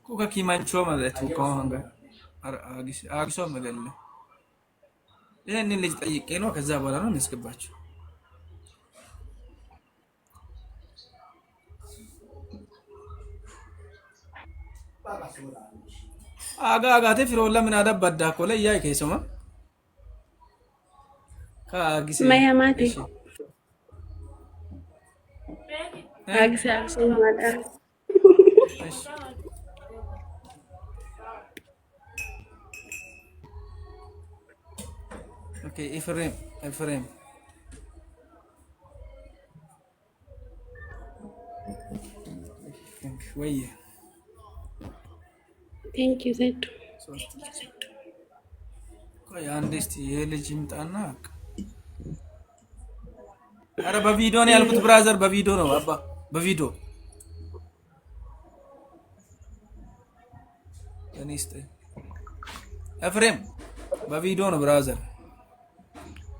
Kuka kimanchoo malee tuukaa hanga agisoo magalle. Inni ልጅ ጠይቄ ነው ከዛ በኋላ ነው የሚያስገባቸው። አጋጋቴ ፍሮላ ምን አደበዳ ኮለ ያይ ከሰማ ካጊሴ ማያማቴ አግሳ ማዳ اوكي افريم شويه ثانك يو زيد ቆይ አንዴ እስቲ የልጅ ይምጣና አረ በቪዲዮ ነው ያልኩት ብራዘር በቪዲዮ ነው አባ በቪዲዮ እኔስተ ኤፍሬም በቪዲዮ ነው ብራዘር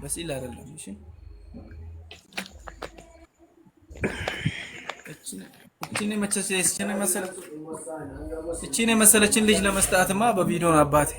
በሲል አይደለም እሺ እቺኔ መሰለችን ልጅ ለመስጣትማ በቪዲዮ ነው አባቴ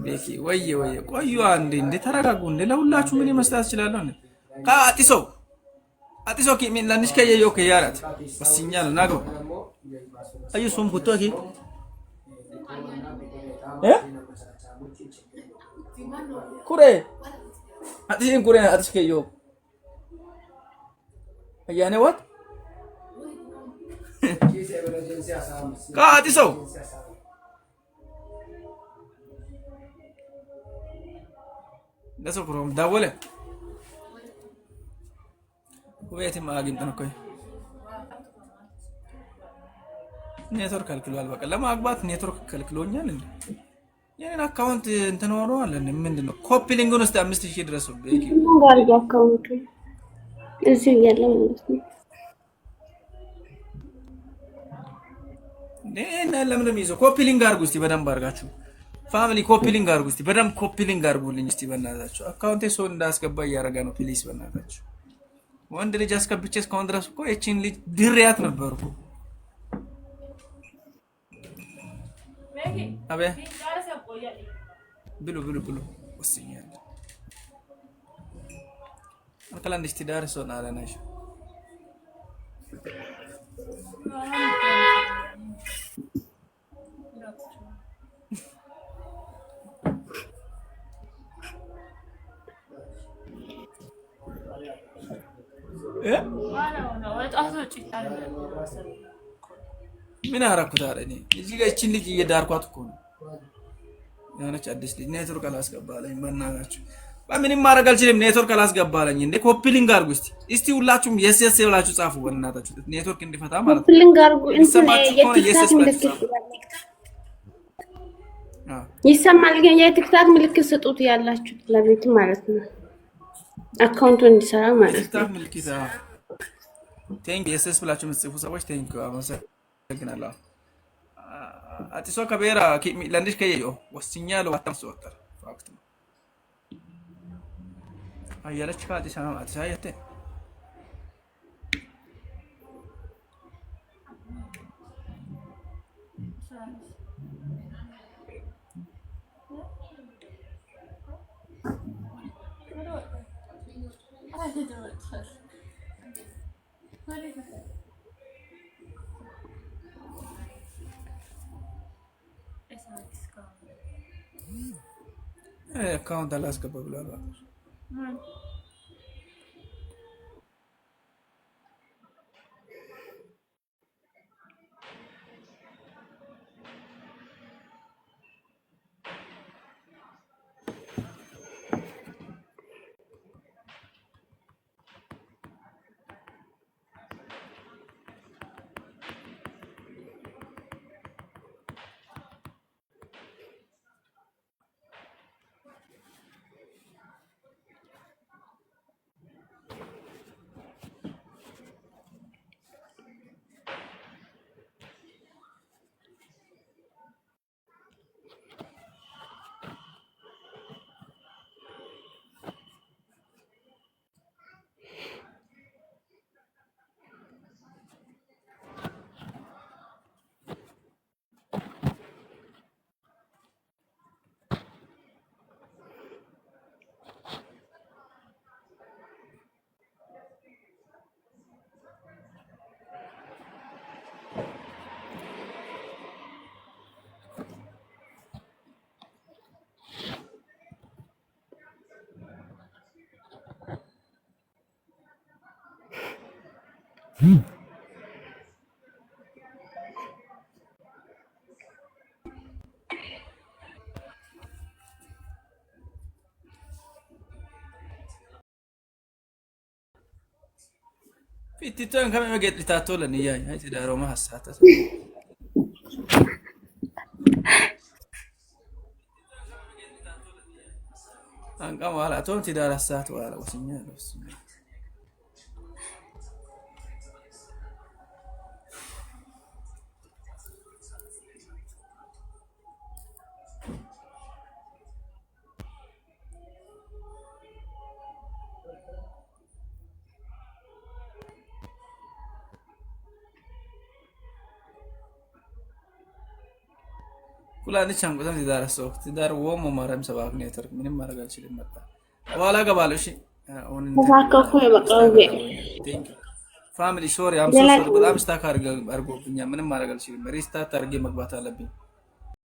ቤኪ ወይ ቆዩ አንዴ እንደ ተረጋጉ እንደ ለሁላችሁ ምን መስጣት ይችላልው እንዴ አጢሶ ኪሚን ለንሽ ከየዮ ከያራት ወስኛል ናጎ አዩ ሱም ኩቶ ኪ ኩሬ አጢሲን ኩሬ አጢስ ከየዮ አያኔ ወት አጢሶ ለሰው ፕሮም ዳወለ ወይት ማግኝተን እኮ ኔትወርክ ከልክሏል በቃ ለማግባት ኔትወርክ ከልክሎኛል እንዴ የኔን አካውንት እንትን ሆኖ አለ ምንድነው ኮፒ ሊንኩን ውስጥ 5000 ድረስ በቂ ጋር አካውንቱ እዚህ ያለ ማለት ነው እኔ ለምን ይዞ ኮፒ ሊንክ አድርጉ እስቲ በደንብ አድርጋችሁ ፋሚሊ ኮፒ ሊንክ አድርጉ እስቲ በደንብ ኮፒ ሊንክ አድርጉልኝ እስቲ በእናታችሁ አካውንቴ ሰው እንዳስገባ እያረጋ ነው ፕሊስ በእናታችሁ ወንድ ልጅ አስከብቼ እስካሁን ድረስ እኮ እቺን ልጅ ድሪያት ነበርኩ አቤ ብሉ ወስኛል አከላንድ እስቲ ዳርሶ ናለናሽ ምን አራኩት አረኔ እዚህ ጋር እቺን ልጅ እየዳርኳት እኮ ነው ያነች አዲስ ልጅ ኔትወርክ አላስገባለኝ ማናጋችሁ በምንም ማድረግ አልችልም ኔትወርክ አላስገባለኝ እንዴ ኮፒ ሊንክ አድርጉ እስቲ ሁላችሁም የስ ብላችሁ ጻፉ በእናታችሁ ኔትወርክ እንዲፈታ ማለት ነው ኮፒ ሊንክ አድርጉ እንትን የቲክታክ ምልክት ይሰማል ግን የቲክታክ ምልክት ስጡት ያላችሁ ለቤት ማለት ነው አካውንቱ እንዲሰራ ማለት ነው ቲክታክ ምልክት ቴንክ የስ ብላችሁ ምጽፉ ሰዎች ቴንክ አመሰግናለሁ አጢሶ ከቤራ ለንድሽ ከየዮ ወስኛል ወጣምስ ወጣር ፋክት ነው አያለች ካዲሳ አጥሳየተ አካውንት አላስገባ ብሏል ማለት في تيتون كم ما قلت لتاتولن إياه هاي تدارو ما حساتها أنك ما على تون تدار حسات ولا وسنيا بس كلها نشان قدام تدار السوق تدار وهم مرام سباق نيتر من ما رجال شيء مكة ولا قبل شيء ተፋከኩ የበቃው فاميلي سوري ام سو سوري بس تاكار ارجو بنيا من ما رجال شيء ريستارت ارجي مقبات على بي